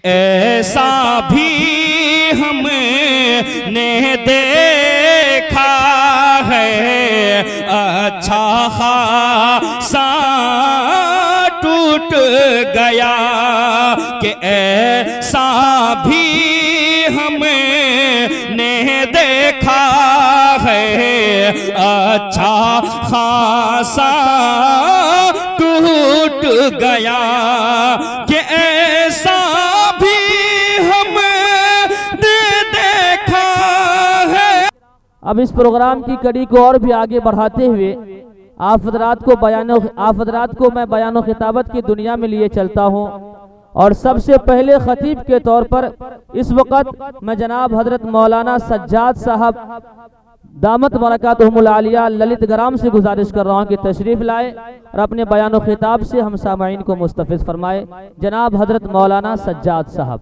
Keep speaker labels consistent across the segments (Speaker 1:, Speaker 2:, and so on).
Speaker 1: ایسا بھی ہم نے دیکھا ہے اچھا خاصا ٹوٹ گیا کہ ایسا بھی ہم نے دیکھا ہے اچھا خاصا ٹوٹ گیا کہ ایسا بھی ہم نے دیکھا ہے۔
Speaker 2: اب اس پروگرام کی کڑی کو اور بھی آگے بڑھاتے ہوئے آپ حضرات کو میں بیان و خطابت کی دنیا میں لیے چلتا ہوں، اور سب سے پہلے خطیب کے طور پر اس وقت میں جناب حضرت مولانا سجاد صاحب دامت برکاتہم العالیہ للت گرام سے گزارش کر رہا ہوں کہ تشریف لائے اور اپنے بیان و خطاب سے ہم سامعین کو مستفیض فرمائے۔ جناب حضرت مولانا سجاد صاحب۔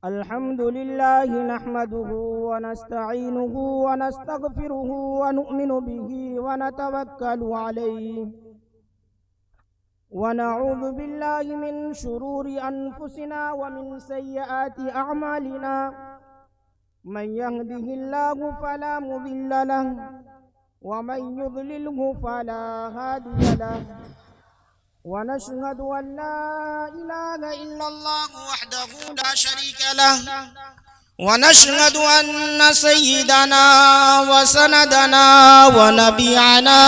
Speaker 3: الحمد لله نحمده ونستعينه ونستغفره ونؤمن به ونتوكل عليه ونعوذ بالله من شرور أنفسنا ومن سيئات أعمالنا من يهده الله فلا مضل له ومن يضلله فلا هادي له ونشهد أن لا إله إلا الله وحده لا شريك له ونشهد أن سيدنا وسندنا ونبينا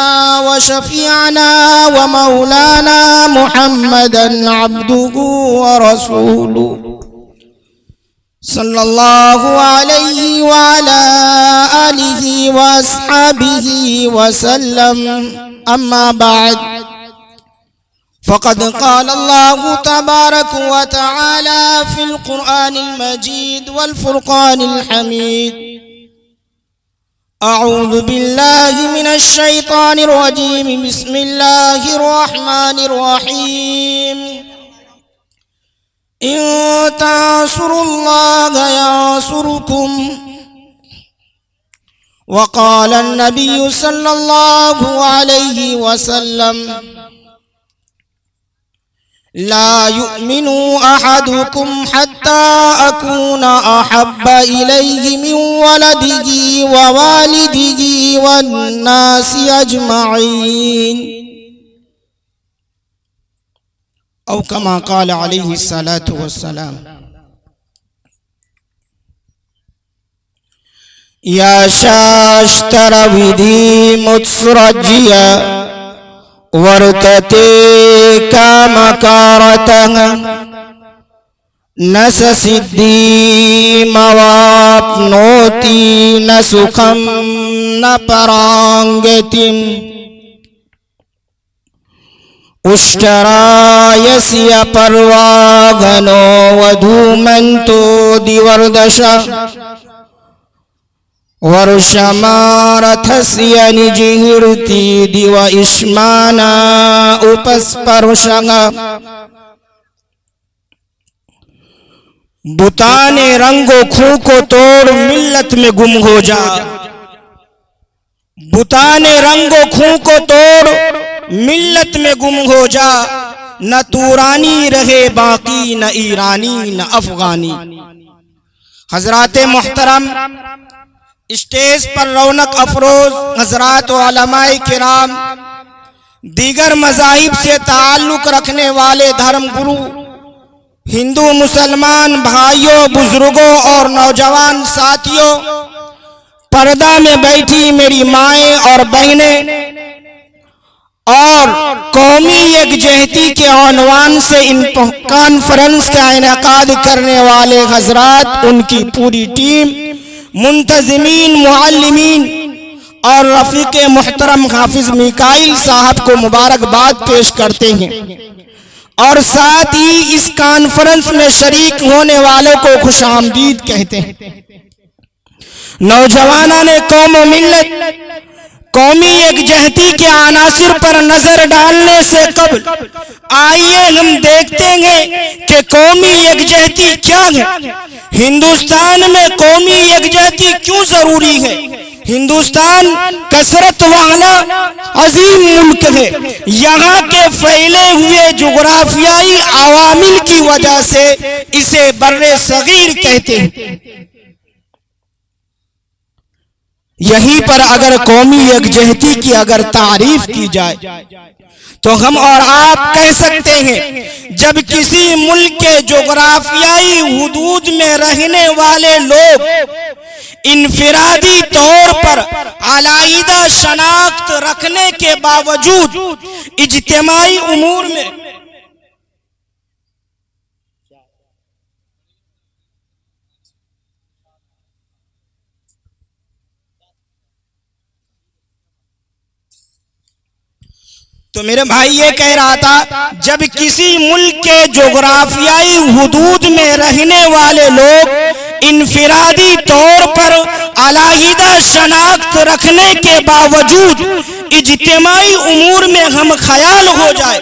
Speaker 3: وشفيعنا ومولانا محمدا عبده ورسوله صلى الله عليه وعلى آله وأصحابه وسلم أما بعد فقد قال الله تبارك وتعالى في القرآن المجيد والفرقان الحميد أعوذ بالله من الشيطان الرجيم بسم الله الرحمن الرحيم إن تنصروا الله ينصركم وقال النبي صلى الله عليه وسلم لا يؤمن أحدكم حتى أكون أحب إليه من ولده ووالده والناس أجمعين أو كما قال عليه الصلاة والسلام يا شاشتر ودي متسرجيا ورتتے کامکارتاں نسسدی مواپنوتی نسخم نپرانگتیم اشترایسی پرواغنو ودھومنتو دیوردشا ورشمارتھسی نجہرتی دیو اشمانا اپس پرشنگا بتان رنگ و کھو کو توڑ ملت میں گم ہو جا بتان رنگ و کھو کو توڑ ملت میں گم ہو جا نہ تورانی رہے باقی نہ ایرانی نہ افغانی۔ حضرات محترم، اسٹیج پر رونق افروز حضرات و علماء کرام، دیگر مذاہب سے تعلق رکھنے والے دھرم گرو، ہندو مسلمان بھائیوں، بزرگوں اور نوجوان ساتھیوں، پردہ میں بیٹھی میری مائیں اور بہنیں، اور قومی یکجہتی کے عنوان سے ان کانفرنس کا انعقاد کرنے والے حضرات، ان کی پوری ٹیم، منتظمین، معلمین اور رفیق محترم حافظ میکائل صاحب کو مبارکباد پیش کرتے ہیں، اور ساتھ ہی اس کانفرنس میں شریک ہونے والوں کو خوش آمدید کہتے ہیں۔ نوجوانان قوم و ملت، قومی یکجہتی کے عناصر پر نظر ڈالنے سے قبل آئیے ہم دیکھتے ہیں کہ قومی یکجہتی کیا ہے، ہندوستان میں قومی یکجہتی کیوں ضروری ہے، ہندوستان کثرت والا عظیم ملک ہے. یہاں کے پھیلے ہوئے جغرافیائی عوامل کی وجہ سے اسے بر صغیر کہتے ہیں. یہیں پر اگر قومی یکجہتی کی اگر تعریف کی جائے تو ہم اور آپ کہہ سکتے ہیں جب کسی ملک کے جغرافیائی حدود میں رہنے والے لوگ انفرادی طور پر علیحدہ شناخت رکھنے کے باوجود اجتماعی امور میں تو میرے بھائی یہ کہہ رہا تھا جب کسی ملک کے جغرافیائی حدود میں رہنے والے لوگ انفرادی طور پر علیحدہ شناخت رکھنے کے باوجود اجتماعی امور میں ہم خیال ہو جائے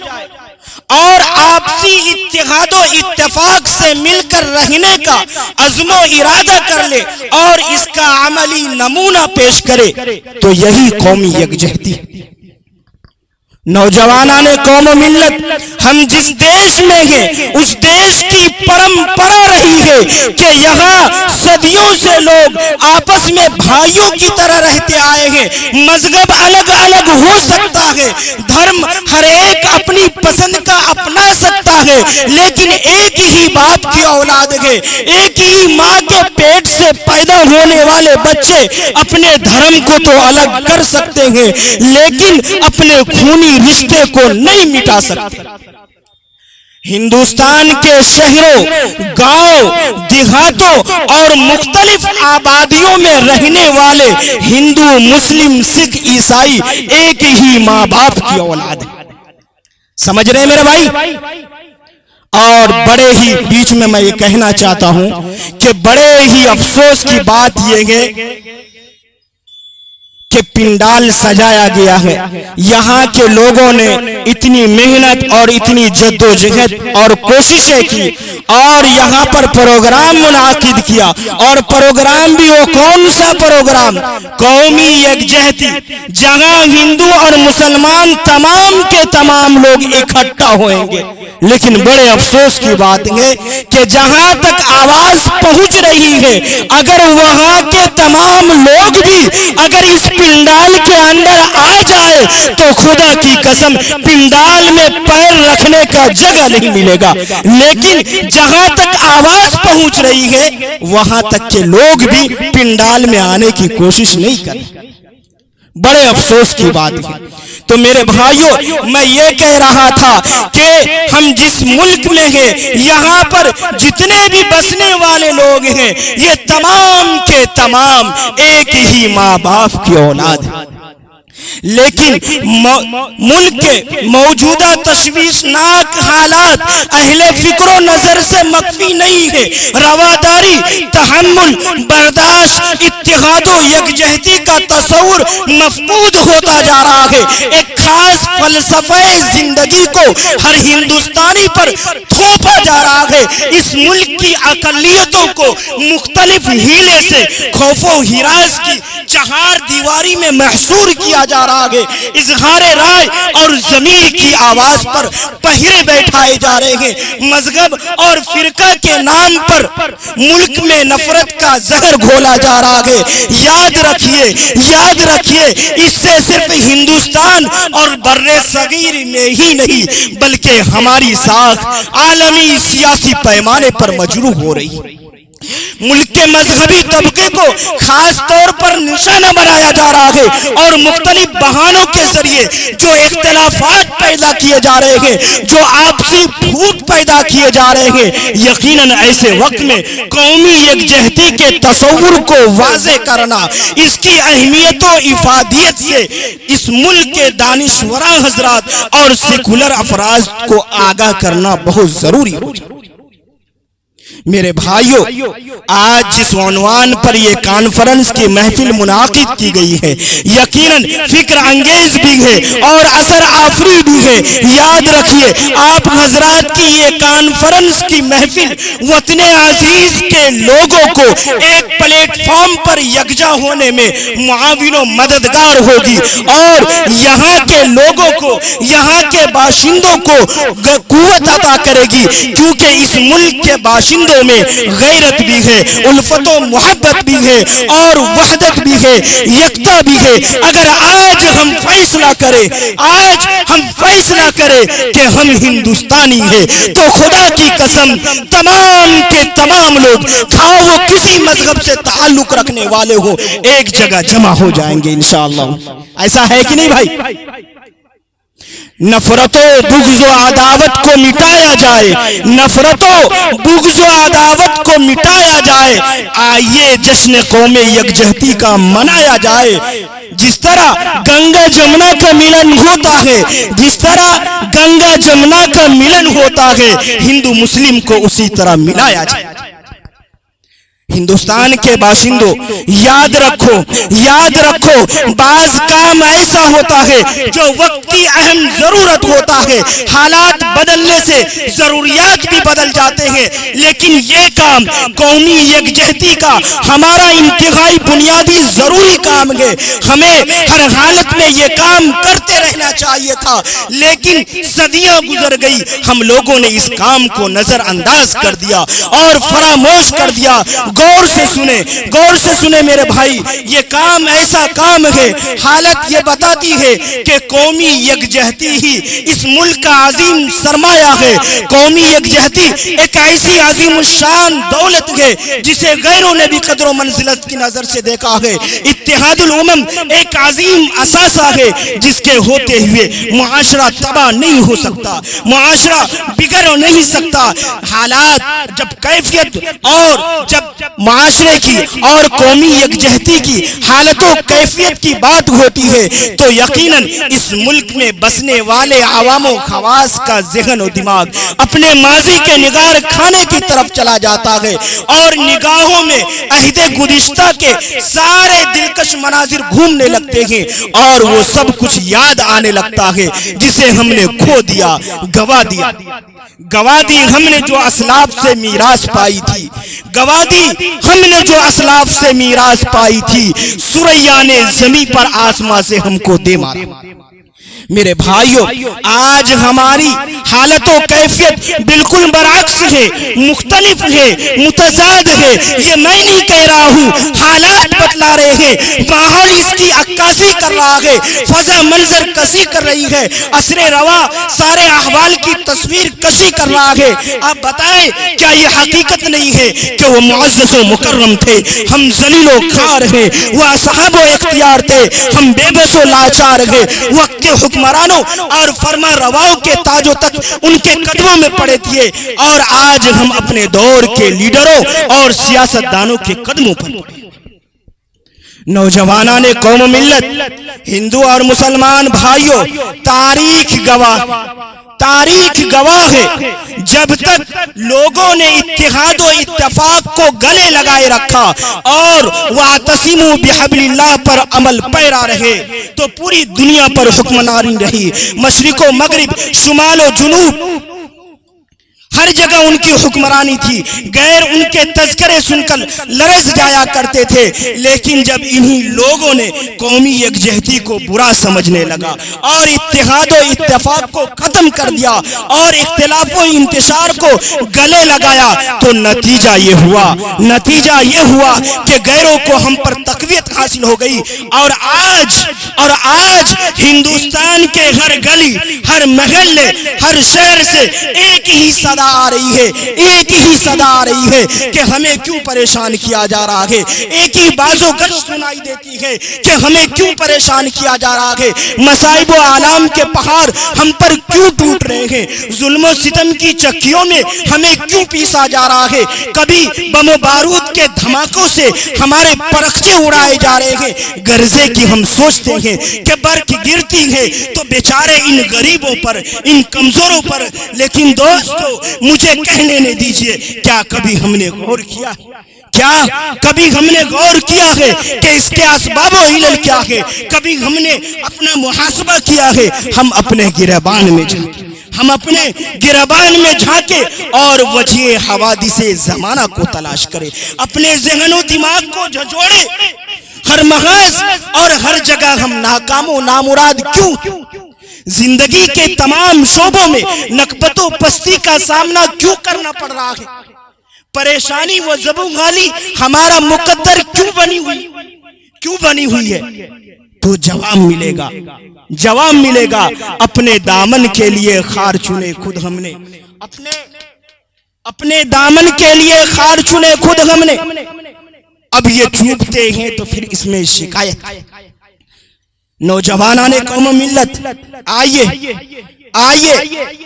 Speaker 3: اور آپسی اتحاد و اتفاق سے مل کر رہنے کا عزم و ارادہ کر لے اور اس کا عملی نمونہ پیش کرے تو یہی قومی یکجہتی. نوجوانان قوم و ملت ہم جس دیش میں ہیں اس دیش کی پرمپرا رہی ہے کہ یہاں صدیوں سے لوگ آپس میں بھائیوں کی طرح رہتے آئے ہیں. مذہب الگ الگ ہو سکتا ہے, دھرم ہر ایک اپنی پسند کا اپنا سکتا ہے, لیکن ایک ہی باپ کی اولاد ہے, ایک ہی ماں کے پیٹ سے پیدا ہونے والے بچے اپنے دھرم کو تو الگ کر سکتے ہیں لیکن اپنے خونی رشتے کو نہیں مٹا سکتے. ہندوستان کے شہروں, گاؤں, دیہاتوں اور مختلف آبادیوں میں رہنے والے ہندو, مسلم, سکھ, عیسائی ایک ہی ماں باپ کی اولاد ہے. سمجھ رہے ہیں میرے بھائی؟ اور بڑے ہی بیچ میں یہ کہنا چاہتا ہوں کہ بڑے ہی افسوس کی بات یہ ہے کہ پنڈال سجایا گیا ہے. یہاں کے لوگوں نے اتنی محنت اور اتنی جدوجہد اور کوششیں کی اور یہاں پر پروگرام منعقد کیا, اور پروگرام بھی وہ کون سا پروگرام؟ قومی یکجہتی, جہاں ہندو اور مسلمان تمام کے تمام لوگ اکٹھا ہوئیں گے. لیکن بڑے افسوس کی بات ہے کہ جہاں تک آواز پہنچ رہی ہے اگر وہاں کے تمام لوگ بھی اگر اس پنڈال کے اندر آ جائے تو خدا کی قسم پنڈال میں پیر رکھنے کا جگہ نہیں ملے گا. لیکن جہاں تک آواز پہنچ رہی ہے وہاں تک کے لوگ بھی پنڈال میں آنے کی کوشش نہیں کریں. بڑے افسوس کی بات ہے. تو میرے بھائیوں میں یہ کہہ رہا تھا کہ ہم جس ملک میں ہیں یہاں پر جتنے بھی بسنے والے لوگ ہیں یہ تمام کے تمام ایک ہی ماں باپ کی اولاد ہیں. لیکن ملک کے موجودہ تشویشناک حالات اہل فکر و نظر سے مخفی نہیں ہے. رواداری, تحمل, برداشت, اتحاد و یکجہتی کا تصور مفقود ہوتا جا رہا ہے. ایک خاص فلسفہ زندگی کو ہر ہندوستانی پر تھوپا جا رہا ہے. اس ملک کی اقلیتوں کو مختلف ہیلے سے خوف و ہراس کی چہار دیواری میں محصور کیا جا رہا ہے. اظہار رائے اور ضمیر کی آواز پر پہرے بیٹھائے جا رہے ہیں. مذہب اور فرقہ کے نام پر ملک میں نفرت کا زہر گھولا جا رہا ہے. یاد رکھیے اس سے صرف ہندوستان اور بر صغیر میں ہی نہیں بلکہ ہماری ساکھ عالمی سیاسی پیمانے پر مجروح ہو رہی ہے. ملک کے مذہبی طبقے کو خاص طور پر نشانہ بنایا جا رہا ہے اور مختلف بہانوں کے ذریعے جو اختلافات پیدا کیے جا رہے ہیں, جو آپسی پھوٹ پیدا کیے جا رہے ہیں, یقیناً ایسے وقت میں قومی یکجہتی کے تصور کو واضح کرنا, اس کی اہمیت و افادیت سے اس ملک کے دانشوراں حضرات اور سیکولر افراد کو آگاہ کرنا بہت ضروری ہو جائے. میرے بھائیوں، آج جس عنوان پر یہ کانفرنس کی محفل منعقد کی گئی ہے یقیناً فکر انگیز بھی ہے اور اثر آفری بھی ہے۔ یاد رکھیے آپ حضرات کی یہ کانفرنس کی محفل وطن عزیز کے لوگوں کو ایک پلیٹ فارم پر یکجا ہونے میں معاون و مددگار ہوگی اور یہاں کے لوگوں کو، یہاں کے باشندوں کو قوت عطا کرے گی، کیونکہ اس ملک کے باشندوں میں غیرت بھی ہے، الفت و محبت بھی ہے اور وحدت بھی ہے، یکتا بھی ہے۔ اگر آج ہم فیصلہ کریں کہ ہم ہندوستانی ہیں تو خدا کی قسم تمام کے تمام لوگ خواہ وہ کسی مذہب سے تعلق رکھنے والے ہو ایک جگہ جمع ہو جائیں گے انشاءاللہ۔ ایسا ہے کہ نہیں بھائی؟ نفرت و بغض و عداوت کو مٹایا جائے، نفرت و بغض و عداوت کو مٹایا جائے، آئیے جشن قوم یکجہتی کا منایا جائے۔ جس طرح گنگا جمنا کا ملن ہوتا ہے، جس طرح گنگا جمنا کا ملن ہوتا ہے، ہندو مسلم کو اسی طرح ملایا جائے۔ ہندوستان کے باشندوں یاد رکھو بعض کام ایسا ہوتا ہے جو وقت کی اہم ضرورت ہوتا ہے، حالات بدلنے سے ضروریات بھی بدل جاتے ہیں، لیکن یہ کام قومی یکجہتی کا ہمارا انتہائی بنیادی ضروری کام ہے۔ ہمیں ہر حالت میں یہ کام کرتے رہنا چاہیے تھا، لیکن صدیاں گزر گئی، ہم لوگوں نے اس کام کو نظر انداز کر دیا اور فراموش کر دیا۔ غور سے سنیں میرے بھائی، یہ کام ایسا کام ہے، حالت یہ بتاتی ہے کہ قومی یکجہتی ہی اس ملک کا عظیم سرمایہ ہے۔ قومی یکجہتی ایک ایسی عظیم الشان دولت ہے جسے غیروں نے بھی قدر و منزلت کی نظر سے دیکھا ہے۔ اتحاد الامم ایک عظیم اثاثہ ہے جس کے ہوتے ہوئے معاشرہ تباہ نہیں ہو سکتا، معاشرہ بگڑ نہیں سکتا۔ حالات جب کیفیت اور جب معاشرے کی اور قومی یکجہتی کی حالت و کیفیت کی بات ہوتی ہے تو یقیناً اس ملک میں بسنے والے عوام و خواص کا ذہن و دماغ اپنے ماضی کے نگار کھانے کی طرف چلا جاتا ہے اور نگاہوں میں عہد گزشتہ کے سارے دلکش مناظر گھومنے لگتے ہیں اور وہ سب کچھ یاد آنے لگتا ہے جسے ہم نے کھو دیا، گوا دی ہم نے جو اسلاف سے میراث پائی تھی، گوا دی ہم نے جو اسلاف سے میراث پائی تھی، سریا نے زمین پر آسمان سے ہم کو دے مارا۔ میرے بھائیوں، آج ہماری حالت و کیفیت بالکل برعکس ہے، مختلف ہے، متضاد ہے۔ یہ میں نہیں کہہ رہا ہوں، حالات بتلا رہے ہیں، ماحول اس کی عکاسی کر رہا ہے، فضا منظر کشی کر رہی ہے، اثر روا سارے احوال کی تصویر کشی کر رہا ہے۔ آپ بتائیں کیا یہ حقیقت نہیں ہے کہ وہ معزز و مکرم تھے، ہم ذلیل و خوار ہیں، وہ اصحاب و اختیار تھے، ہم بے بس و لاچار ہیں، وقت کے حکمرانوں اور فرما رواؤں کے تاجوں تک ان کے قدموں میں پڑے تھے، اور آج ہم اپنے دور کے لیڈروں اور سیاستدانوں کے قدموں پر پڑے۔ نوجوانان قوم ملت، ہندو اور مسلمان بھائیوں، تاریخ گواہ ہے، جب تک لوگوں نے اتحاد و اتفاق کو گلے لگائے رکھا اور وَاعْتَصِمُوا بِحَبْلِ اللَّهِ پر عمل پیرا رہے تو پوری دنیا پر حکمرانی رہی، مشرق و مغرب، شمال و جنوب، ہر جگہ ان کی حکمرانی تھی۔ غیر ان کے تذکرے سن کر لرز جایا کرتے تھے، لیکن جب انہی لوگوں نے قومی یکجہتی کو برا سمجھنے لگا اور اتحاد و اتفاق کو ختم کر دیا اور اختلاف و انتشار کو گلے لگایا تو نتیجہ یہ ہوا کہ غیروں کو ہم پر تقویت حاصل ہو گئی، اور آج ہندوستان کے ہر گلی، ہر محلے، ہر شہر سے ایک ہی صدا آ رہی ہے کہ ہمیں کیوں پریشان کیا جا رہا ہے، ایک ہی بازو گشت سنائی دیتی ہے کہ ہمیں کیوں پریشان کیا جا رہا ہے، مصائب و آلام کے پہاڑ ہم پر کیوں ٹوٹ رہے ہیں، ظلم و ستم کی چکیوں میں ہمیں کیوں پیسا جا رہا ہے، کبھی بم و بارود کے دھماکوں سے ہمارے پرخچے اڑائے جا رہے ہیں، غرضے کی ہم سوچتے ہیں کہ برق گرتی ہے تو بیچارے ان غریبوں پر، ان کمزوروں پر، لیکن دوستو مجھے کہنے دیجئے، کیا کبھی ہم نے غور کیا ہے؟ کیا کبھی ہم نے غور کیا ہے کہ اس کے اسباب و علل کیا ہے؟ کبھی ہم نے اپنا محاسبہ کیا ہے؟ ہم اپنے گریبان میں جھانکیں، ہم اپنے گریبان میں جھانکے اور وجہ حوادث زمانہ کو تلاش کرے، اپنے ذہن و دماغ کو جھنجھوڑے۔ ہر محاذ اور ہر جگہ ہم ناکام و نامراد کیوں؟ زندگی کے تمام شعبوں میں نکبت و پستی کا سامنا کیوں کرنا پڑ رہا ہے؟ پریشانی و زبونغالی ہمارا مقدر کیوں بنی ہوئی ہے؟ تو جواب ملے گا، جواب ملے گا۔ اپنے دامن کے لیے خار چنے خود ہم نے، اپنے دامن کے لیے خار چنے خود ہم نے، اب یہ چوبتے ہیں تو پھر اس میں شکایت۔ نوجوانان قوم ملت، آئیے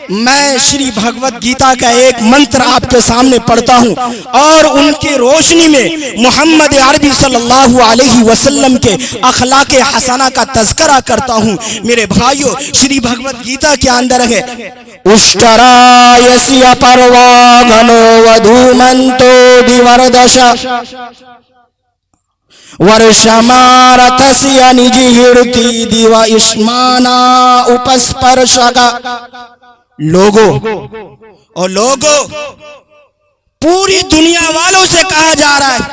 Speaker 3: میں شری بھگوت گیتا کا ایک منتر آپ کے سامنے پڑھتا ہوں اور ان کی روشنی میں محمد عربی صلی اللہ علیہ وسلم کے اخلاق حسنہ کا تذکرہ کرتا ہوں۔ میرے بھائیو، شری بھگوت گیتا کے اندر ہے اشترا یسیا پرواغنو ودھومنتو دیوردش ورشمارتسیا نجہرتی دیو اشمانا اپسپرشگا۔ لوگو پوری دنیا والوں سے کہا جا رہا ہے۔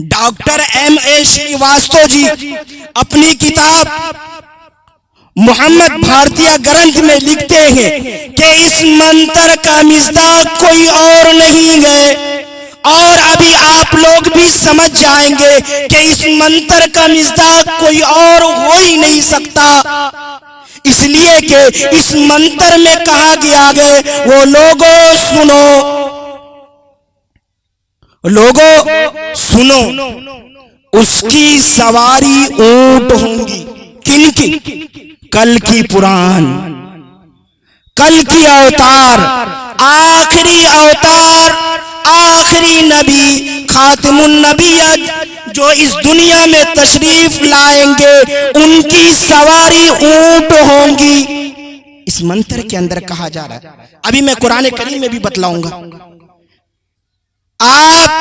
Speaker 3: ڈاکٹر ایم اے شریواستو جی اپنی کتاب محمد بھارتیہ گرنتھ میں لکھتے ہیں کہ اس منتر کا مصداق کوئی اور نہیں ہے، اور ابھی آپ لوگ بھی سمجھ جائیں گے کہ اس منتر کا مصداق کوئی اور ہو ہی نہیں سکتا، اس لیے کہ اس منتر میں کہا گیا ہے وہ لوگوں سنو اس کی سواری اونٹ ہوں گی۔ کن کی؟ کل کی پران، کل کی اوتار، آخری اوتار، آخری نبی، خاتم النبیت جو اس دنیا میں تشریف لائیں گے، ان کی سواری اونٹ ہوں گی۔ اس منتر کے اندر کہا جا رہا ہے، ابھی میں قرآن کریم میں بھی بتلاؤں گا۔ آپ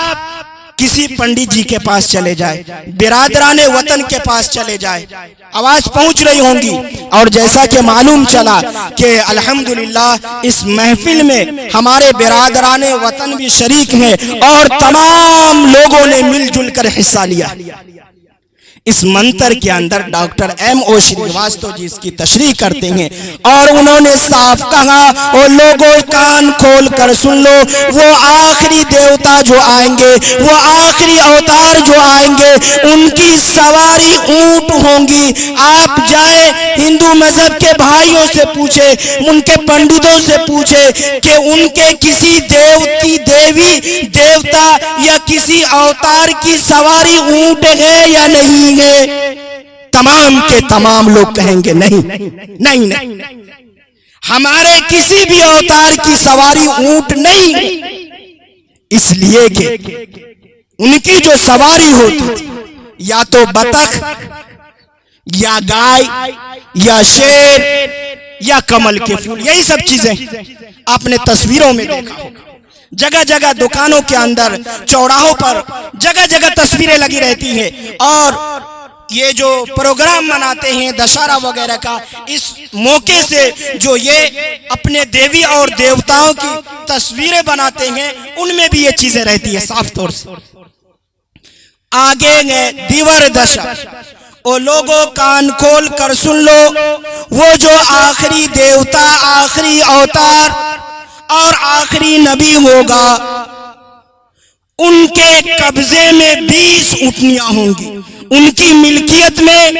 Speaker 3: کسی پنڈت جی کے پاس چلے جائے، برادران وطن کے پاس چلے جائے، آواز پہنچ رہی ہوں گی، اور جیسا کہ معلوم چلا کہ الحمدللہ اس محفل میں ہمارے برادران وطن بھی شریک ہیں اور تمام لوگوں نے مل جل کر حصہ لیا۔ اس منتر کے اندر ڈاکٹر ایم او شریواستو جی اس کی تشریح کرتے ہیں اور انہوں نے صاف کہا، او لوگوں کان کھول کر سن لو، وہ آخری دیوتا جو آئیں گے، وہ آخری اوتار جو آئیں گے، ان کی سواری اونٹ ہوں گی۔ آپ جائیں ہندو مذہب کے بھائیوں سے پوچھے، ان کے پنڈتوں سے پوچھے کہ ان کے کسی دیوتی، دیوی، دیوتا یا کسی اوتار کی سواری اونٹ ہے یا نہیں ہے؟ تمام کے تمام لوگ کہیں گے نہیں، ہمارے کسی بھی اوتار کی سواری اونٹ نہیں، اس لیے کہ ان کی جو سواری ہوتی تھی یا تو بطخ یا گائے یا شیر یا کمل کے پھول، یہی سب چیزیں آپ نے تصویروں میں دیکھا ہوگا۔ جگہ جگہ دکانوں کے اندر، چوراہوں پر جگہ جگہ تصویریں لگی رہتی ہیں، اور یہ جو پروگرام مناتے ہیں دشہرا وغیرہ کا، اس موقع سے جو یہ اپنے دیوی اور دیوتاؤں کی تصویریں بناتے ہیں، ان میں بھی یہ چیزیں رہتی ہیں صاف طور سے۔ آگے گئے دیور دشا، او لوگوں کان کھول کر سن لو، وہ جو آخری دیوتا، آخری اوتار اور آخری نبی ہوگا، ان کے قبضے میں 20 اونٹنیاں ہوں گی، ان کی ملکیت میں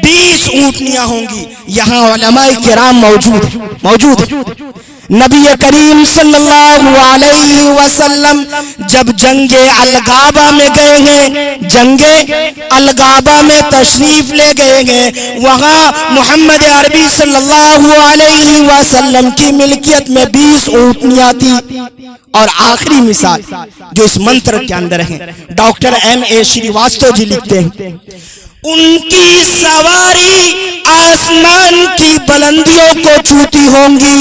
Speaker 3: 20 اونٹنیاں ہوں گی۔ یہاں علماء کرام موجود نبی کریم صلی اللہ علیہ وسلم جب جنگ الغابہ میں گئے ہیں، جنگ الغابہ میں تشریف لے گئے ہیں، وہاں محمد عربی صلی اللہ علیہ وسلم کی ملکیت میں 20 اونٹنیاں تھی۔ اور آخری مثال جو اس منتر کے اندر ہے، ڈاکٹر ایم اے شریواستو جی لکھتے ہیں، ان کی سواری آسمان کی بلندیوں کو چھوتی ہوں گی،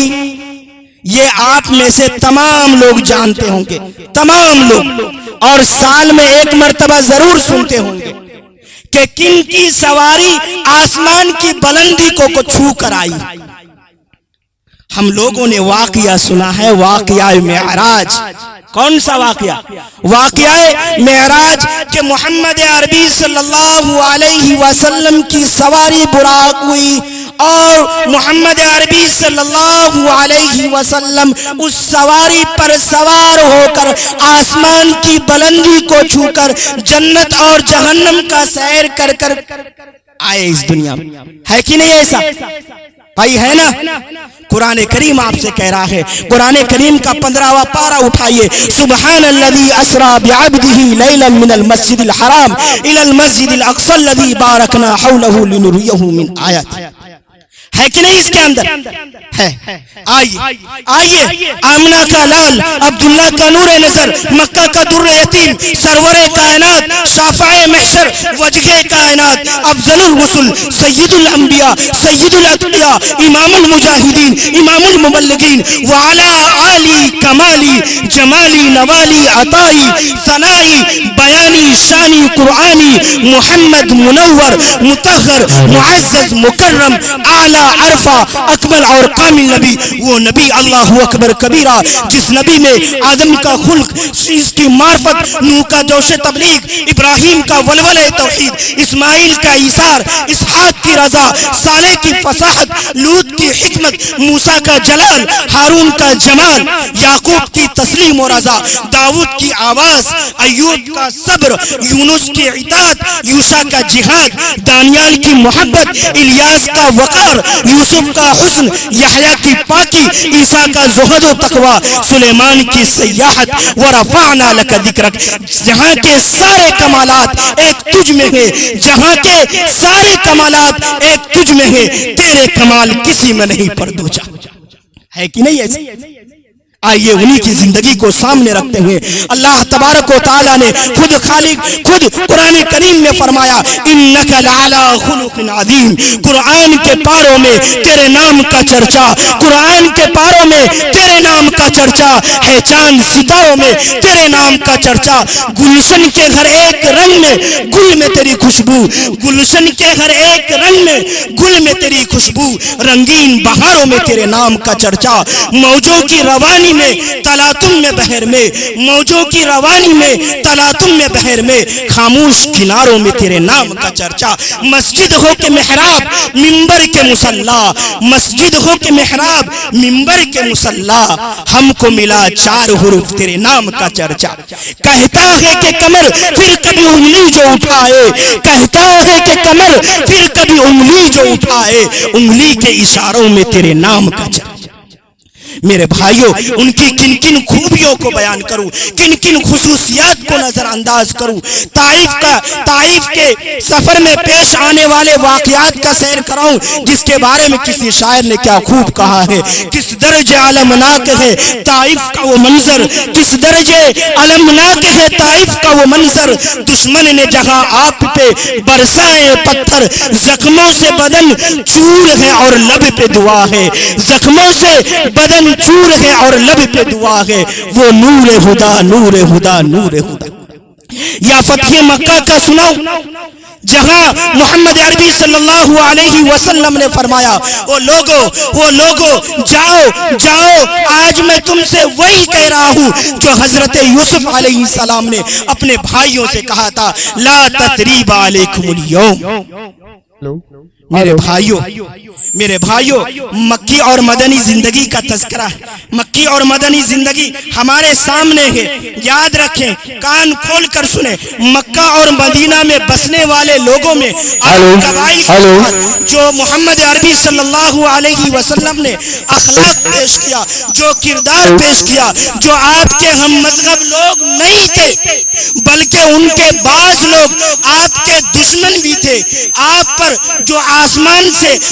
Speaker 3: یہ آپ میں سے تمام لوگ جانتے ہوں گے، تمام لوگ، اور سال میں ایک مرتبہ ضرور سنتے ہوں گے کہ کن کی سواری آسمان کی بلندی کو چھو کر آئی۔ ہم لوگوں نے واقعہ سنا ہے، واقعہ معراج۔ کون سا واقعہ؟ واقعہ معراج کہ محمد عربی صلی اللہ علیہ وسلم کی سواری براق ہوئی اور محمد عربی صلی اللہ علیہ وسلم اس سواری پر سوار ہو کر آسمان کی بلندی کو چھو کر جنت اور جہنم کا سیر کر کر آئے اس دنیا میں۔ ہے کہ نہیں ایسا بھائی؟ ہے نا؟ قرآن کریم آپ سے کہہ رہا ہے، قرآن کریم کا 15واں پارہ اٹھائیے، سبحان الذی اسری بعبدہ لیلا من المسجد الحرام الی المسجد الاقصی الذی بارکنا حولہ لنریہ من آیاتہ۔ ہے کہ نہیں اس کے اندر؟ ہے۔ آئیے آمنہ کا لال، عبداللہ کا نور نظر، مکہ کا در یتیم، سرور کائنات، شافع محشر، وجہ کائنات، افضل الرسل، سید الانبیاء، سید الاتقیاء، امام المجاہدین، امام المبلغین، وعلا عالی کمالی جمالی نوالی عطائی ثنائی بیانی شانی قرآنی، محمد منور مطہر معزز مکرم اعلیٰ عرفہ اکمل اور کامل نبی، وہ نبی اللہ اکبر کبیرہ جس نبی میں آدم کا خلق، اس کی معرفت، نوح کا جوش تبلیغ، ابراہیم کا ولولہ توحید، اسماعیل کا ایثار، اسحاق کی رضا، صالح کی فصاحت، لوط کی حکمت، موسیٰ کا جلال، ہارون کا جمال، یعقوب کی تسلیم و رضا، داؤد کی آواز، ایوب کا صبر، یونس کی اطاعت، یوشع کا جہاد، دانیال کی محبت، الیاس کا وقار، یوسف کا حسن، یحییٰ کی پاکی، عیسیٰ کا زہد و تقوی، سلیمان کی سیاحت، ورفعنا لک ذکرک۔ جہاں کے سارے کمالات ایک تجھ میں ہیں، جہاں کے سارے کمالات ایک تجھ میں ہیں، تیرے کمال کسی میں نہیں پردوجا۔ ہے کہ نہیں ایسے؟ آئیے انہی کی زندگی کو سامنے رکھتے ہوئے اللہ تبارک و تعالیٰ نے خود قرآن کریم میں فرمایا انک لعلی خلق عظیم۔ قرآن کے پاروں میں تیرے نام کا چرچا، قرآن کے پاروں میں تیرے نام کا چرچا ہے، چاند ستاروں میں تیرے نام کا چرچا، گلشن کے ہر ایک رنگ میں گل میں تیری خوشبو، گلشن کے ہر ایک رنگ میں گل میں تیری خوشبو، رنگین بہاروں میں تیرے نام کا چرچا، موجوں کی روانی میں تلاطم میں بحر میں، موجوں کی روانی میں تلاطم میں بحر میں، خاموش کناروں میں تیرے نام کا چرچا، مسجد ہو کے محراب منبر کے مصلی، مسجد ہو کے محراب منبر کے مصلی، ہم کو ملا 4 حروف تیرے نام کا چرچا۔ کہتا ہے کہ کمر پھر کبھی انگلی جو اٹھائے، کہتا ہے کہ کمر پھر کبھی انگلی جو اٹھائے، انگلی کے اشاروں میں تیرے نام کا چرچا۔ میرے بھائیوں، ان کی کن کن خوبیوں کو بیان کروں، کن کن خصوصیات کو نظر انداز کروں، طائف کے سفر میں پیش آنے والے واقعات کا سیر کراؤں، جس کے بارے میں کسی شاعر نے کیا خوب کہا ہے، کس درجے المناک ہے طائف کا وہ منظر، کس درجے المناک ہے طائف کا وہ منظر، دشمن نے جہاں آپ پہ برسائے پتھر، زخموں سے بدن چور ہے اور لب پہ دعا ہے، زخموں سے بدن چور ہے اور لب پہ دعا ہے، وہ نور خدا نور خدا نور خدا۔ یا فتح مکہ کا سناؤ، جہاں محمد عربی صلی اللہ علیہ وسلم نے فرمایا وہ لوگو جاؤ آج میں تم سے وہی کہہ رہا ہوں جو حضرت یوسف علیہ السلام نے اپنے بھائیوں سے کہا تھا، لا تثریب علیکم اليوم۔ میرے بھائیوں مکی اور مدنی زندگی کا تذکرہ ہے، مکی اور مدنی زندگی ہمارے سامنے ہے، یاد رکھیں، کان کھول کر سنیں، مکہ اور مدینہ میں بسنے والے لوگوں میں جو محمد عربی صلی اللہ علیہ وسلم نے اخلاق پیش کیا، جو کردار پیش کیا، جو آپ کے ہم مذہب لوگ نہیں تھے بلکہ ان کے بعض لوگ آپ کے دشمن بھی تھے، آپ پر جو آسمان سے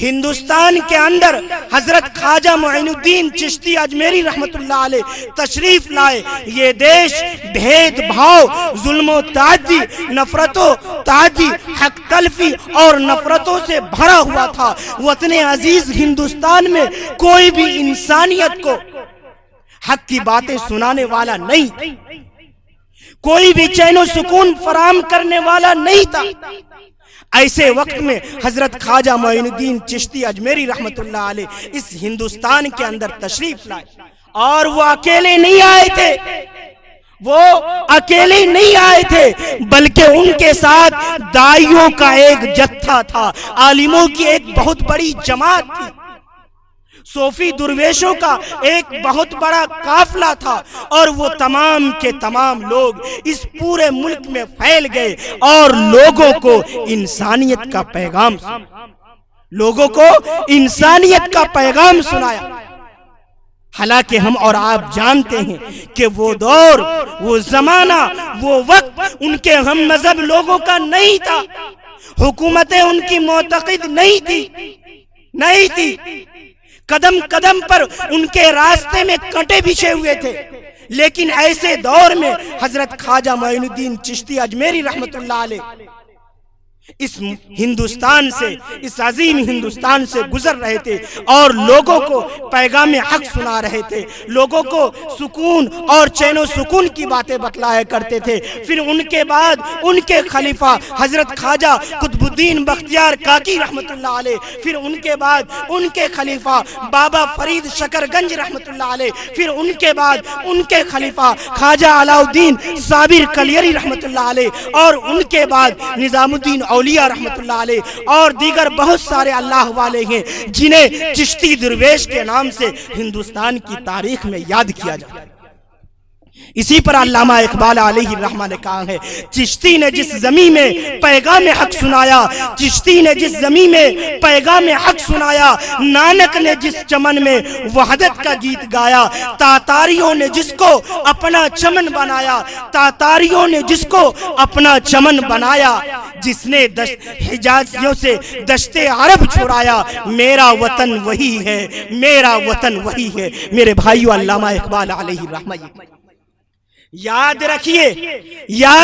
Speaker 3: ہندوستان کے اندر حضرت خواجہ معین الدین چشتی اجمیری رحمت اللہ علیہ تشریف لائے، یہ دیش بھید بھاؤ، ظلم و تعدی، نفرت و تعدی، حق تلفی اور نفرتوں سے بھرا ہوا تھا۔ وطن عزیز ہندوستان میں کوئی بھی انسانیت کو حق کی باتیں سنانے والا نہیں تھا، کوئی بھی چین و سکون فراہم کرنے والا نہیں تھا۔ ایسے وقت میں حضرت خواجہ معین الدین چشتی اجمیری رحمت اللہ علیہ اس ہندوستان کے اندر تشریف لائے، اور وہ اکیلے نہیں آئے تھے، وہ اکیلے نہیں آئے تھے، بلکہ ان کے ساتھ داعیوں کا ایک جتھا تھا، عالموں کی ایک بہت بڑی جماعت تھی، صوفی درویشوں کا ایک بہت بڑا قافلہ تھا، اور وہ تمام کے تمام لوگ اس پورے ملک میں پھیل گئے اور لوگوں کو انسانیت کا پیغام سنایا۔ حالانکہ ہم اور آپ جانتے ہیں کہ وہ دور، وہ زمانہ، وہ وقت ان کے ہم مذہب لوگوں کا نہیں تھا، حکومتیں ان کی معتقد نہیں تھی، قدم قدم پر ان کے راستے میں کانٹے بچھے ہوئے تھے، لیکن ایسے دور میں حضرت خواجہ معین الدین چشتی اجمیری رحمت اللہ علیہ اس ہندوستان سے، اس عظیم ہندوستان سے گزر رہے تھے اور لوگوں کو پیغام حق سنا رہے تھے، لوگوں کو سکون اور چین و سکون کی باتیں بتلایا کرتے تھے۔ پھر ان کے بعد ان کے خلیفہ حضرت خواجہ قطب الدین بختیار کاکی رحمت اللہ علیہ، پھر ان کے بعد ان کے خلیفہ بابا فرید شکر گنج رحمت اللہ علیہ، پھر ان کے بعد ان کے خلیفہ خواجہ علاء الدین صابر کلیری رحمت اللہ علیہ، اور ان کے بعد نظام الدین اولیاء رحمت اللہ علیہ، اور دیگر بہت سارے اللہ والے ہیں جنہیں چشتی درویش کے نام سے ہندوستان کی تاریخ میں یاد کیا جاتا ہے۔ اسی پر علامہ اقبال علیہ الرحمہ نے کہا ہے، چشتی نے جس زمین میں پیغام حق سنایا، چشتی نے جس زمین میں پیغام حق سنایا، نانک نے جس چمن میں وحدت کا گیت گایا، تاتاریوں نے جس کو اپنا چمن بنایا، تاتاریوں نے جس کو اپنا چمن بنایا، جس نے حجازیوں سے دشت عرب چھڑایا، میرا وطن وہی ہے، میرا وطن وہی ہے۔ میرے بھائیو، علامہ اقبال علیہ الرحمہ یاد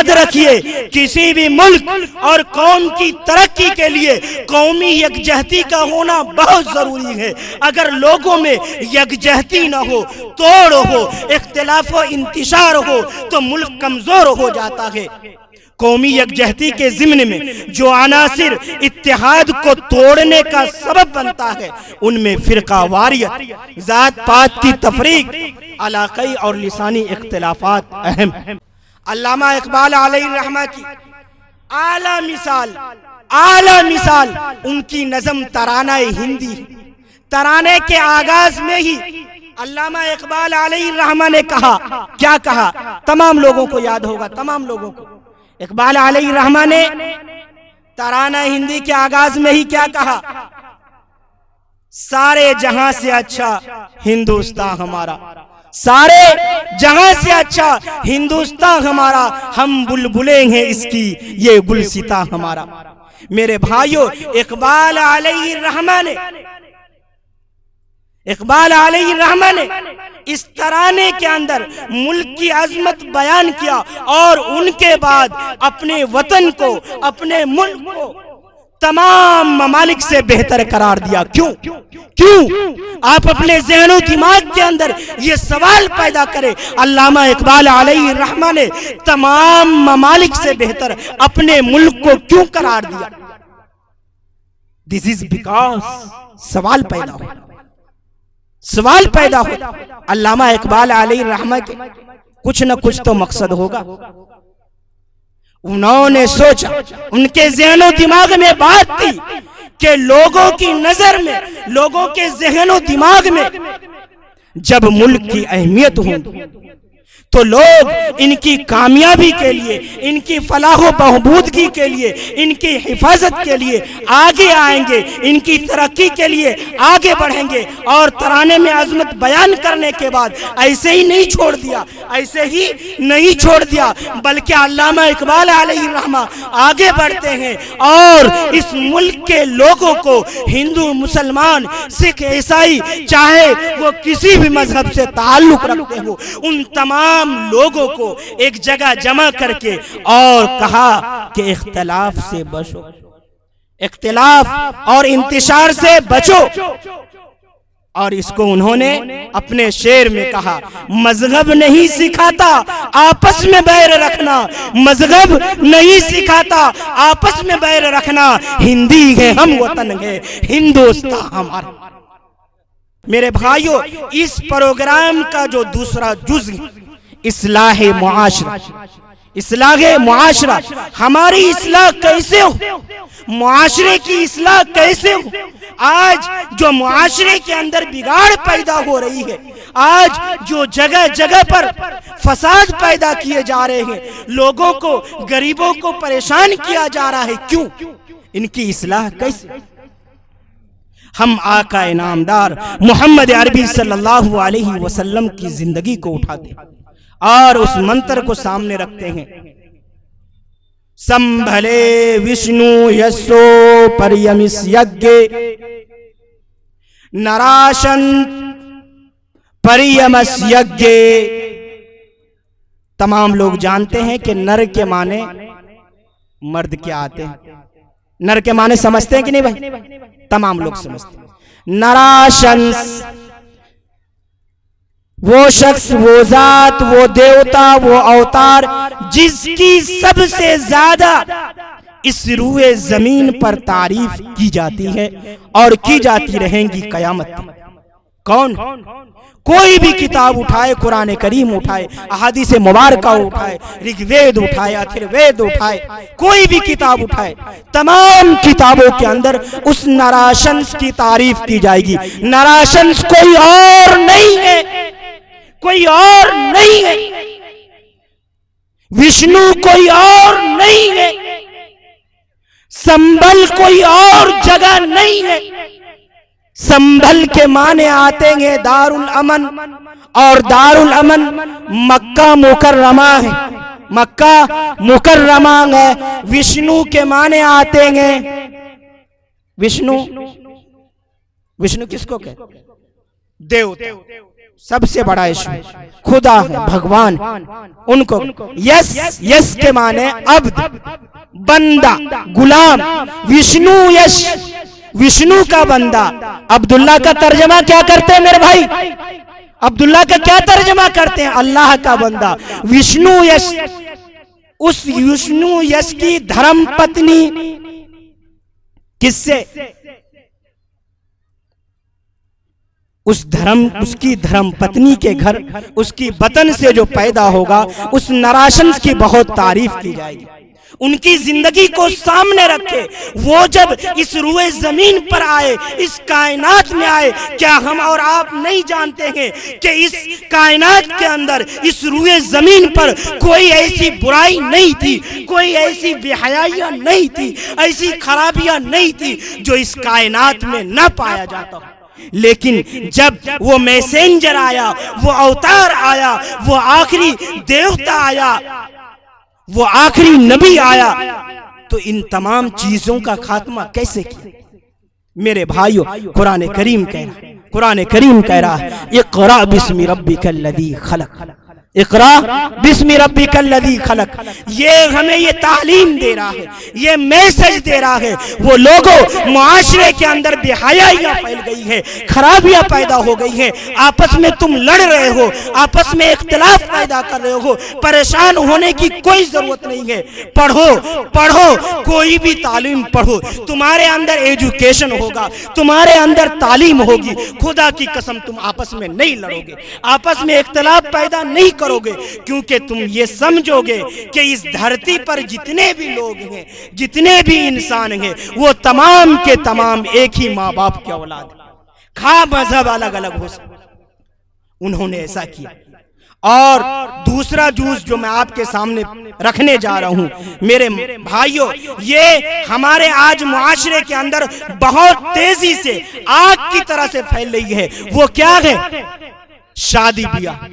Speaker 3: رکھیے کسی بھی ملک اور قوم کی ترقی کے لیے قومی یکجہتی کا ہونا بہت ضروری ہے۔ اگر لوگوں میں یکجہتی نہ ہو، توڑ ہو، اختلاف و انتشار ہو تو ملک کمزور ہو جاتا ہے۔ قومی یکجہتی کے ضمن میں جو عناصر اتحاد کو توڑنے کا سبب بنتا ہے، ان میں فرقہ واریت، ذات پات کی تفریق، علاقائی اور لسانی اختلافات اہم۔ علامہ اقبال علیہ الرحمہ کی اعلیٰ مثال ان کی نظم ترانہ ہندی۔ ترانے کے آغاز میں ہی علامہ اقبال علیہ الرحمہ نے کہا، کیا کہا؟ تمام لوگوں کو یاد ہوگا، تمام لوگوں کو۔ اقبال علیہ الرحمہ نے ترانہ ہندی کے آغاز میں ہی کیا کہا؟ سارے جہاں سے اچھا ہندوستان ہمارا، سارے جہاں سے اچھا ہندوستان ہمارا، ہم بلبلیں ہیں اس کی یہ گلستاں ہمارا۔ میرے بھائیو، اقبال علیہ الرحمہ نے اس ترانے کے اندر ملک کی عظمت بیان کیا، اور ان کے بعد اپنے وطن کو، اپنے ملک کو تمام ممالک سے بہتر قرار دیا۔ کیوں؟ آپ اپنے ذہن و دماغ کے اندر یہ سوال پیدا کریں، علامہ اقبال علیہ الرحمہ نے تمام ممالک سے بہتر اپنے ملک کو کیوں قرار دیا؟ This is because سوال پیدا ہو۔ علامہ اقبال علیہ الرحمہ کے کچھ نہ کچھ تو مقصد ہوگا۔ انہوں نے سوچا، ان کے ذہن و دماغ میں بات تھی کہ لوگوں کی نظر میں، لوگوں کے ذہن و دماغ میں جب ملک کی اہمیت ہوگی، تو لوگ ان کی کامیابی کے لیے، ان کی فلاح و بہبودگی کے لیے، ان کی حفاظت کے لیے آگے آئیں گے، ان کی ترقی کے لیے آگے بڑھیں گے۔ اور ترانے میں عظمت بیان کرنے کے بعد ایسے ہی نہیں چھوڑ دیا، ایسے ہی نہیں چھوڑ دیا، بلکہ علامہ اقبال علیہ الرحمہ آگے بڑھتے ہیں اور اس ملک کے لوگوں کو، ہندو، مسلمان، سکھ، عیسائی، چاہے وہ کسی بھی مذہب سے تعلق رکھتے ہو، ان تمام لوگوں کو ایک جگہ جمع کر کے اور کہا کہ اختلاف سے بچو، اختلاف اور انتشار سے بچو۔ اور اس کو انہوں نے اپنے شعر میں کہا، مذہب نہیں سکھاتا آپس میں بیر رکھنا، مذہب نہیں سکھاتا آپس میں بیر رکھنا، ہندی ہے ہم، وطن ہے ہندوستان ہمارا۔ میرے بھائیو، اس پروگرام کا جو دوسرا جز اصلاح معاشرہ، اصلاح معاشرہ، ہماری اصلاح کیسے ہو، معاشرے کی اصلاح کیسے ہو؟ آج جو معاشرے کے اندر بگاڑ پیدا ہو رہی ہے، آج جو جگہ جگہ پر فساد پیدا کیے جا رہے ہیں، لوگوں کو، غریبوں کو پریشان کیا جا رہا ہے، کیوں؟ ان کی اصلاح کیسے؟ ہم آقا انعامدار محمد عربی صلی اللہ علیہ وسلم کی زندگی کو اٹھاتے ہیں اور اس منتر کو سامنے رکھتے ہیں، سنبھلے وشنو یسو پریمس یگے نراشن پریمس یگے۔ تمام لوگ جانتے ہیں کہ نر کے معنی مرد کیا آتے ہیں، نر کے معنی سمجھتے ہیں کہ نہیں بھائی؟ تمام لوگ سمجھتے ہیں۔ نراشنس، وہ شخص، وہ ذات، وہ دیوتا، وہ اوتار جس کی سب سے زیادہ اس روئے زمین پر تعریف کی جاتی ہے اور کی جاتی رہیں گی قیامت تک۔ کون؟ کوئی بھی کتاب اٹھائے، قرآن کریم اٹھائے، احادیث مبارکہ اٹھائے، رگ وید اٹھائے، اتھر وید اٹھائے، کوئی بھی کتاب اٹھائے، تمام کتابوں کے اندر اس نراشنس کی تعریف کی جائے گی۔ نراشنس کوئی اور نہیں ہے، کوئی اور نہیں ہے، وشنو کوئی اور نہیں ہے، سنبھل کوئی اور جگہ نہیں ہے۔ سنبھل کے معنی آتے ہیں دار الامن، اور دار الامن مکہ مکرمہ ہے، مکہ مکرمہ ہے۔ وشنو کے معنی آتے ہیں، وشنو، وشنو کس کو کہتے ہیں؟ دیوتا، سب سے بڑا ایشور خدا ہے، بھگوان، ان کو۔ یس، یس کے معنی عبد، بندہ، غلام۔ وشنو یش، وشنو کا بندہ۔ عبداللہ کا ترجمہ کیا کرتے ہیں میرے بھائی؟ عبداللہ کا کیا ترجمہ کرتے ہیں؟ اللہ کا بندہ۔ وشنو یش، اس وشنو یش کی دھرم پتنی کس سے؟ اس کی دھرم پتنی کے گھر، اس کی بطن سے جو پیدا ہوگا، اس نراشنس کی بہت تعریف کی جائے گی۔ ان کی زندگی کو سامنے رکھے، وہ جب اس روئے زمین پر آئے، اس کائنات میں آئے، کیا ہم اور آپ نہیں جانتے ہیں کہ اس کائنات کے اندر، اس روئے زمین پر کوئی ایسی برائی نہیں تھی، کوئی ایسی بے حیائیاں نہیں تھی، ایسی خرابیاں نہیں تھی جو اس کائنات میں نہ پایا جاتا ہو۔ لیکن جب وہ میسنجر آیا، وہ اوتار آیا، وہ آخری دیوتا آیا، وہ آخری نبی آیا، تو ان تمام چیزوں کا خاتمہ کیسے کیا؟ میرے بھائیو، قرآن کریم کہہ رہا ہے، قرآن کریم کہہ رہا ہے، اقرأ بسم ربک الذی خلق، اقرأ بسم ربک الذی خلق۔ یہ ہمیں یہ تعلیم دے رہا ہے، یہ میسج دے رہا ہے۔ وہ لوگوں، معاشرے کے اندر بے حیائیاں پھیل گئی ہے، خرابیاں پیدا ہو گئی ہیں، آپس میں تم لڑ رہے ہو، آپس میں اختلاف پیدا کر رہے ہو، پریشان ہونے کی کوئی ضرورت نہیں ہے۔ پڑھو، پڑھو، کوئی بھی تعلیم پڑھو، تمہارے اندر ایجوکیشن ہوگا، تمہارے اندر تعلیم ہوگی، خدا کی قسم تم آپس میں نہیں لڑو گے، آپس میں اختلاف پیدا نہیں کرو گے، کیونکہ تم یہ سمجھو گے کہ اس دھرتی پر جتنے بھی لوگ ہیں، جتنے بھی انسان ہیں، وہ تمام کے تمام ایک ہی ماں باپ کے اولاد ہیں، خواہ مذہب الگ الگ ہو سکتے۔ انہوں نے ایسا کیا اور دوسرا جوز جو میں آپ کے سامنے رکھنے جا رہا ہوں میرے بھائیوں، یہ ہمارے آج معاشرے کے اندر بہت تیزی سے آگ کی طرح سے پھیل رہی ہے۔ وہ کیا ہے؟ شادی بیاہ۔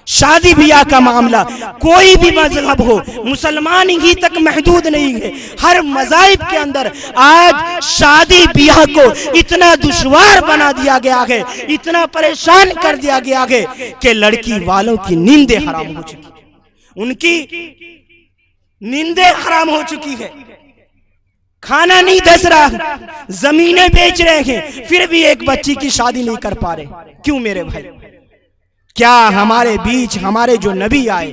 Speaker 3: شادی بیاہ کا معاملہ کوئی بھی مذہب ہو، مسلمان ہی تک محدود نہیں ہے، ہر مذاہب کے اندر آج شادی بیاہ کو اتنا دشوار بنا دیا گیا ہے، اتنا پریشان کر دیا گیا ہے کہ لڑکی والوں کی نیندیں حرام ہو چکی، ان کی نیندیں حرام ہو چکی ہے، کھانا نہیں دس رہا، زمینیں بیچ رہے ہیں، پھر بھی ایک بچی کی شادی نہیں کر پا رہے۔ کیوں میرے بھائی؟ کیا ہمارے بیچ ہمارے جو نبی آئے،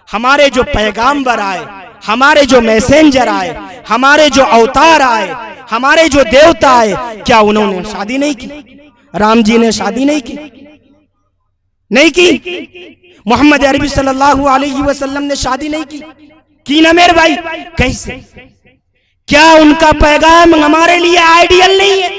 Speaker 3: ہمارے جو پیغامبر آئے، ہمارے جو میسنجر آئے، ہمارے جو اوتار آئے، ہمارے جو دیوتا آئے، کیا انہوں نے شادی نہیں کی؟ رام جی نے شادی نہیں کی؟ نہیں کی؟ محمد عربی صلی اللہ علیہ وسلم نے شادی نہیں کی نا میرے بھائی؟ کیسے؟ کیا ان کا پیغام ہمارے لیے آئیڈیل نہیں ہے،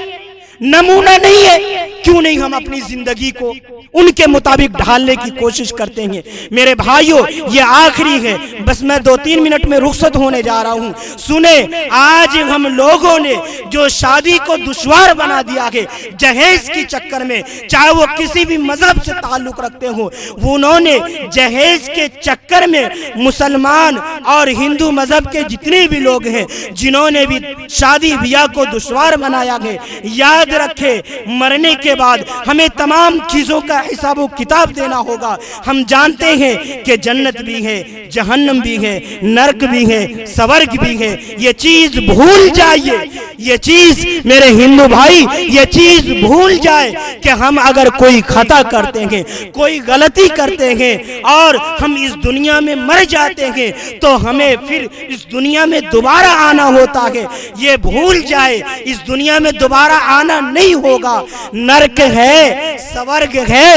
Speaker 3: نمونہ نہیں ہے؟ کیوں نہیں ہم اپنی زندگی کو ان کے مطابق ڈھالنے کی کوشش کرتے ہیں؟ میرے بھائیوں، یہ آخری ہے، بس میں 2-3 منٹ میں رخصت ہونے جا رہا ہوں۔ سنیں، آج ہم لوگوں نے جو شادی کو دشوار بنا دیا ہے جہیز کی چکر میں، چاہے وہ کسی بھی مذہب سے تعلق رکھتے ہوں، انہوں نے جہیز کے چکر میں مسلمان اور ہندو مذہب کے جتنے بھی لوگ ہیں جنہوں نے بھی شادی بیاہ کو دشوار بنایا ہے، یاد رکھے مرنے کے بعد ہمیں تمام چیزوں کا حساب و کتاب دینا ہوگا۔ ہم جانتے ہیں کہ جنت بھی ہے، جہنم بھی ہے، نرک بھی ہے، سورگ بھی ہے۔ یہ چیز بھول جائیے، یہ چیز میرے ہندو بھائی، یہ چیز بھول جائے کہ ہم اگر کوئی خطا کرتے ہیں، کوئی غلطی کرتے ہیں اور ہم اس دنیا میں مر جاتے ہیں تو ہمیں پھر اس دنیا میں دوبارہ آنا ہوتا ہے۔ یہ بھول جائے، اس دنیا میں دوبارہ آنا نہیں ہوگا۔ نرک ہے، سورگ ہے،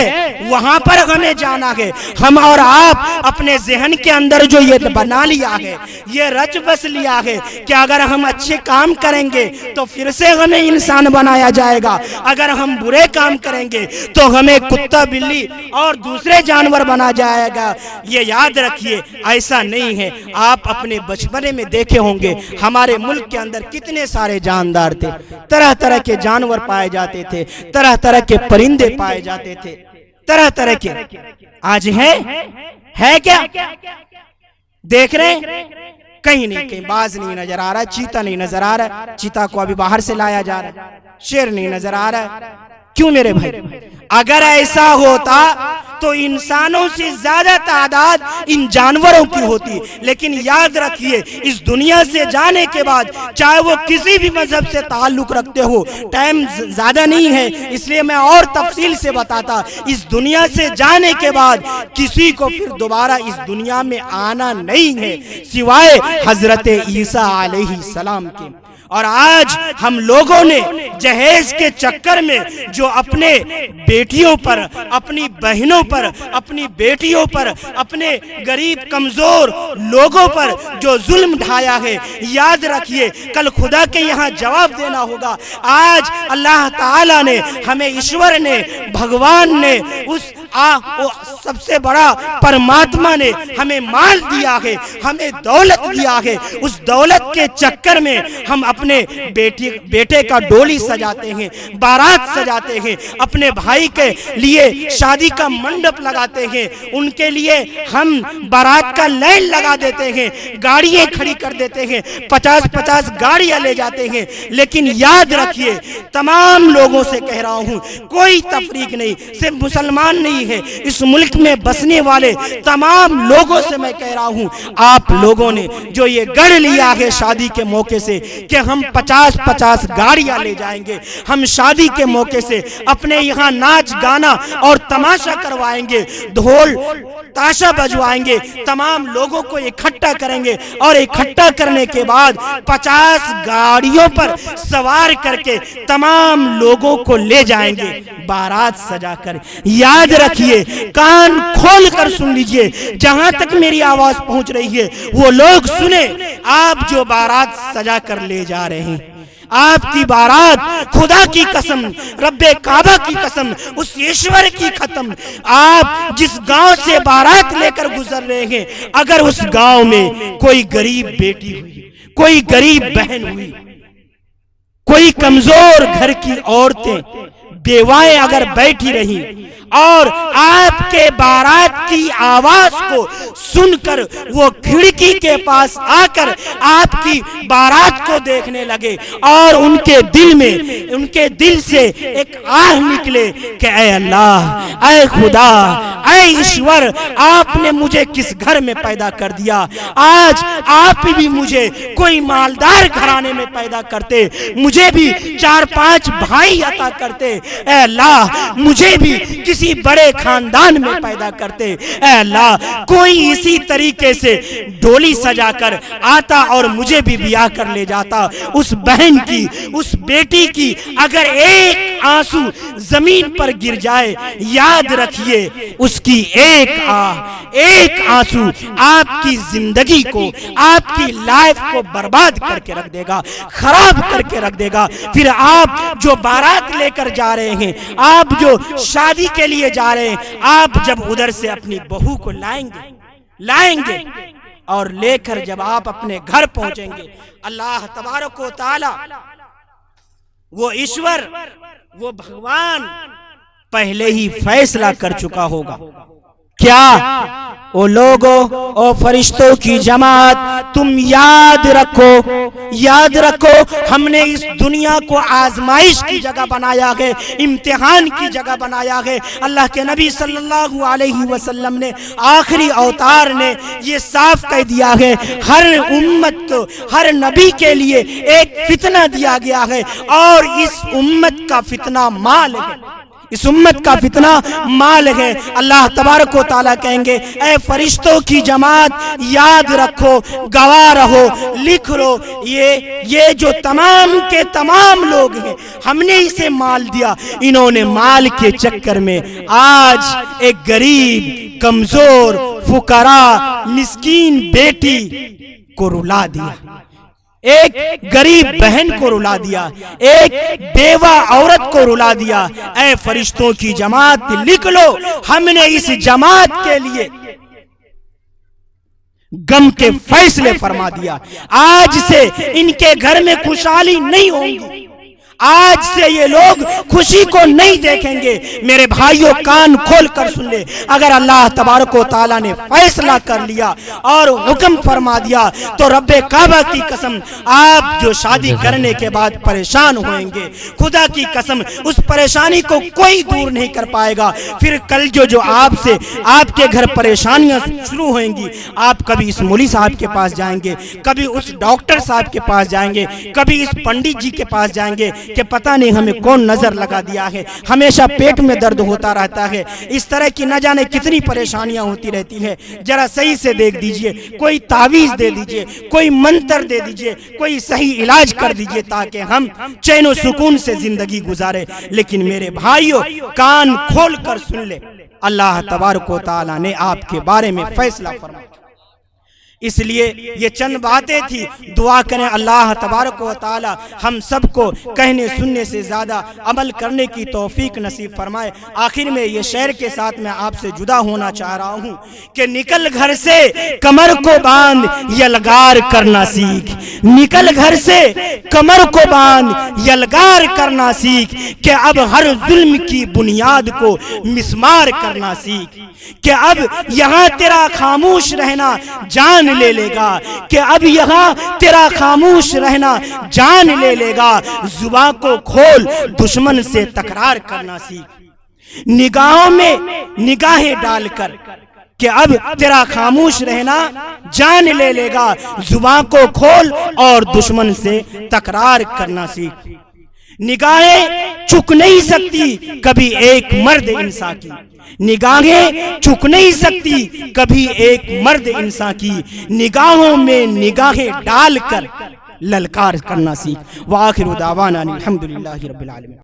Speaker 3: وہاں پر ہمیں جانا ہے۔ ہم اور آپ اپنے ذہن کے اندر جو یہ بنا لیا ہے، یہ رچ بس لیا ہے کہ اگر ہم اچھے کام کریں گے تو پھر سے ہمیں انسان بنایا جائے گا، اگر ہم برے کام کریں گے تو ہمیں کتا، بلی اور دوسرے جانور بنا جائے گا۔ یہ یاد رکھیے، ایسا نہیں ہے۔ آپ اپنے بچپنے میں دیکھے ہوں گے ہمارے ملک کے اندر کتنے سارے جاندار تھے، طرح طرح کے جانور پائے جاتے تھے، طرح طرح کے پرندے پائے جاتے تھے، طرح طرح کے۔ آج ہے کیا؟ دیکھ رہے ہیں؟ کہیں نہیں، کہیں باز نہیں نظر آ رہا، چیتا نہیں نظر آ رہا، چیتا کو ابھی باہر سے لایا جا رہا، شیر نہیں نظر آ رہا۔ کیوں میرے بھائی؟ اگر ایسا ہوتا تو انسانوں سے زیادہ تعداد ان جانوروں کی ہوتی۔ لیکن یاد رکھیے، اس دنیا سے جانے کے بعد چاہے وہ کسی بھی مذہب سے تعلق رکھتے ہو، ٹائم زیادہ نہیں ہے اس لیے میں اور تفصیل سے بتاتا، اس دنیا سے جانے کے بعد کسی کو پھر دوبارہ اس دنیا میں آنا نہیں ہے سوائے حضرت عیسیٰ علیہ السلام کے۔ اور آج ہم لوگوں نے جہیز کے چکر میں جو اپنے بیٹیوں پر، اپنی بہنوں پر، اپنی بیٹیوں پر، اپنے غریب کمزور لوگوں پر جو ظلم ڈھایا ہے، یاد رکھیے کل خدا کے یہاں جواب دینا ہوگا۔ آج اللہ تعالیٰ نے ہمیں، ایشور نے، بھگوان نے، اس سب سے بڑا پرماتما نے ہمیں مال دیا ہے، ہمیں دولت دیا ہے۔ اس دولت کے چکر میں ہم اپنے بیٹے کا ڈولی سجاتے ہیں، بارات سجاتے ہیں، اپنے بھائی کے لیے شادی کا منڈپ لگاتے ہیں، ان کے لیے ہم بارات کا لائن لگا دیتے ہیں، گاڑیاں کھڑی کر دیتے ہیں، 50 گاڑیاں لے جاتے ہیں۔ لیکن یاد رکھیے، تمام لوگوں سے کہہ رہا ہوں، کوئی تفریق نہیں، صرف مسلمان نہیں ہے، اس ملک میں بسنے والے تمام لوگوں سے میں کہہ رہا ہوں، آپ لوگوں نے جو یہ گڑھ لیا ہے شادی کے موقع سے کہ ہم 50 گاڑیاں لے جائیں گے، ہم شادی کے موقع سے اپنے یہاں ناچ گانا اور تماشا کروائیں گے، ڈھول تاشا بجوائیں گے، تمام لوگوں کو اکٹھا کریں گے اور اکٹھا کرنے کے بعد 50 گاڑیوں پر سوار کر کے تمام لوگوں کو لے جائیں گے بارات سجا کر۔ یاد رکھیے، کان کھول کر سن لیجئے، جہاں تک میری آواز پہنچ رہی ہے وہ لوگ سنیں، آپ جو بارات سجا کر لے جا رہے ہیں، آپ کی بارات خدا کی قسم، رب کعبہ کی قسم، اس ایشور کی ختم، آپ جس گاؤں سے بارات لے کر گزر رہے ہیں، اگر اس گاؤں میں کوئی غریب بیٹی ہوئی، کوئی غریب بہن ہوئی، کوئی کمزور گھر کی عورتیں بیوائیں اگر بیٹھی رہی اور آپ کے بارات کی آواز کو سن کر وہ کھڑکی کے پاس آ کر آپ کی بارات کو دیکھنے لگے اور ان کے دل سے ایک آہ نکلے کہ اے اللہ، اے خدا، اے ایشور، آپ نے مجھے کس گھر میں پیدا کر دیا، آج آپ بھی مجھے کوئی مالدار گھرانے میں پیدا کرتے، مجھے بھی 4-5 بھائی عطا کرتے، اے اللہ مجھے بھی کسی بڑے خاندان میں پیدا کرتے، اے اللہ کوئی اسی طریقے سے ڈولی سجا کر آتا اور مجھے بھی بیاہ کر لے جاتا۔ اس بہن کی، اس بیٹی کی اگر ایک آنسو زمین پر گر جائے، یاد رکھیے اس کی ایک آنسو آپ کی زندگی کو، آپ کی لائف کو برباد کر کے رکھ دے گا، خراب کر کے رکھ دے گا۔ پھر آپ جو بارات لے کر جا رہے ہیں، آپ جو شادی کے لیے جا رہے ہیں، آپ جب ادھر سے اپنی بہو کو لائیں گے اور لے کر جب آپ اپنے گھر پہنچیں گے، اللہ تبارک و تعالی، وہ ایشور، وہ بھگوان پہلے ہی فیصلہ کر چکا ہوگا۔ کیا او لوگو، او فرشتوں کی جماعت، تم یاد رکھو ہم نے اس دنیا کو آزمائش کی جگہ بنایا ہے، امتحان کی جگہ بنایا ہے۔ اللہ کے نبی صلی اللہ علیہ وسلم نے، آخری اوتار نے یہ صاف کہہ دیا ہے، ہر امت کو، ہر نبی کے لیے ایک فتنہ دیا گیا ہے اور اس امت کا فتنہ مال ہے، اس امت کا فتنہ مال ہے۔ اللہ تبارک و تعالیٰ کہیں گے، اے فرشتوں کی جماعت یاد رکھو، گواہ رہو، لکھ لو، یہ جو تمام کے تمام لوگ ہیں، ہم نے اسے مال دیا، انہوں نے مال کے چکر میں آج ایک غریب، کمزور، فقراء، مسکین بیٹی کو رلا دیا، ایک غریب بہن کو رلا دیا، ایک بیوہ عورت کو رلا دیا۔ اے فرشتوں کی جماعت لکھ لو، ہم نے اس جماعت کے لیے غم کے فیصلے فرما دیا، آج سے ان کے گھر میں خوشحالی نہیں ہوگی، آج سے یہ لوگ خوشی کو نہیں دیکھیں گے۔ میرے بھائیوں کان کھول کر سن لے، اگر اللہ تبارک و تعالیٰ نے فیصلہ کر لیا اور حکم فرما دیا تو رب کعبہ کی قسم، آپ جو شادی کرنے کے بعد پریشان ہوئیں گے، خدا کی قسم اس پریشانی کو کوئی دور نہیں کر پائے گا۔ پھر کل جو آپ کے گھر پریشانیاں شروع ہوئیں گی، آپ کبھی اس مولوی صاحب کے پاس جائیں گے، کبھی اس ڈاکٹر صاحب کے پاس جائیں گے، کبھی اس پنڈت جی کے پاس جائیں گے کہ پتہ نہیں ہمیں کون نظر لگا دیا ہے، ہمیشہ پیٹ میں درد ہوتا رہتا ہے، اس طرح کی نہ جانے کتنی پریشانیاں ہوتی رہتی ہے، ذرا صحیح سے دیکھ دیجئے، کوئی تعویذ دے دیجئے، کوئی منتر دے دیجئے، کوئی صحیح علاج کر دیجئے تاکہ ہم چین و سکون سے زندگی گزارے۔ لیکن میرے بھائیوں کان کھول کر سن لے، اللہ تبارک و تعالیٰ نے آپ کے بارے میں فیصلہ فرمایا۔ اس لیے یہ چند باتیں تھی، دعا کریں اللہ تبارک و تعالی ہم سب کو کہنے سننے سے زیادہ عمل کرنے کی توفیق نصیب فرمائے۔ آخر میں یہ شعر کے ساتھ میں آپ سے جدا ہونا چاہ رہا ہوں کہ نکل گھر سے کمر کو باندھ یلغار کرنا سیکھ، نکل گھر سے کمر کو باندھ یلغار کرنا سیکھ، کہ اب ہر ظلم کی بنیاد کو مسمار کرنا سیکھ، کہ اب یہاں تیرا خاموش رہنا جان لے لے گا، کہ اب یہاں تیرا خاموش رہنا جان لے لے گا، زباں کو کھول دشمن سے تکرار کرنا سیکھ، نگاہوں میں نگاہیں ڈال کر، کہ اب تیرا خاموش رہنا جان لے لے گا، زباں کو کھول اور دشمن سے تکرار کرنا سیکھ۔ نگاہیں چک نہیں سکتی کبھی ایک مرد انسان کی، نگاہیں چک نہیں سکتی کبھی ایک مرد انسان کی، نگاہوں میں نگاہیں ڈال کر للکار کرنا سیکھ۔ وآخر دعوانا الحمدللہ رب العالمین۔